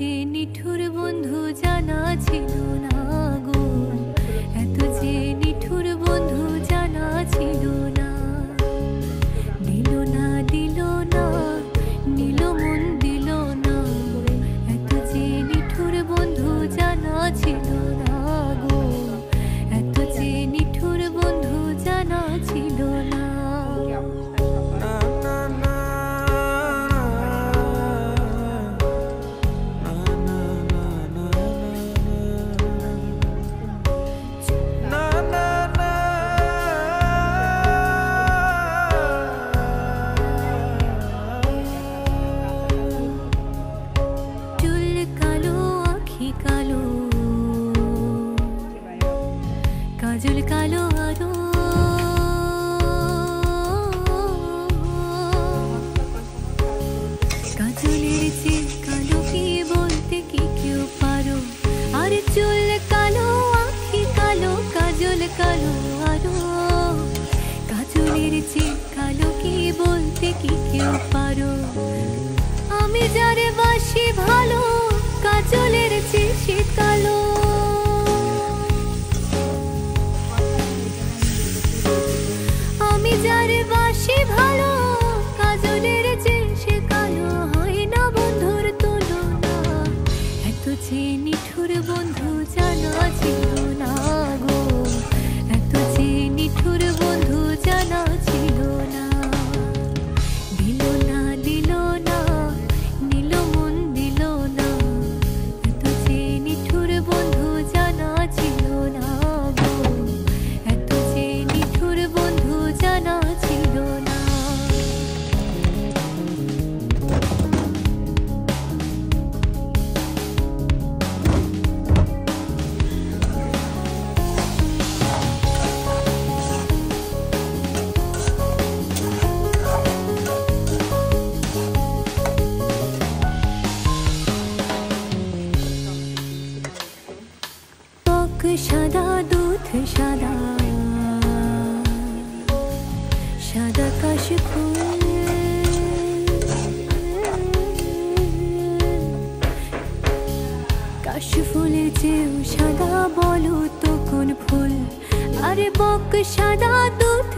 যে নিঠুর বন্ধু জানা ছিল না গো, এত যে নিঠুর বন্ধু জানা ছিল না। দিল না দিল না নিল মন দিল না, এত যে নিঠুর বন্ধু জানা ছিল না গো, এত যে নিঠুর বন্ধু জানা ছিল না। কাজল কালো আরো কাজলের চেয়ে কালো কি বলতে কি কেউ পারো, আর চুল কালো আঁখি কালো কাজল কালো আরো, কাজলের চেয়ে কালো কি বলতে কি কেউ পারো। আমি যারে বাসি ভালো কাজলের চেয়ে সে কালো, আমি যারে বাসি ভালো কাজলের চেয়ে সে কালো, হয় না বন্ধুর তুলনা। এত যে নিঠুর বন্ধু জানা ছিল না গো, এত যে নিঠুর বন্ধু জানা ছিল না। দিল না দিল না নিল মন দিল না, এত যে নিঠুর বন্ধু জানা ছিল না গো, এত যে নিঠুর বন্ধু জানা ছিল না। ত্বক সাদা দুধ সাদা, সাদা কাশফুল, কাশফুলের চেয়েও সাদা বলো তো কোন ফুল, আরে বক সাদা দুধ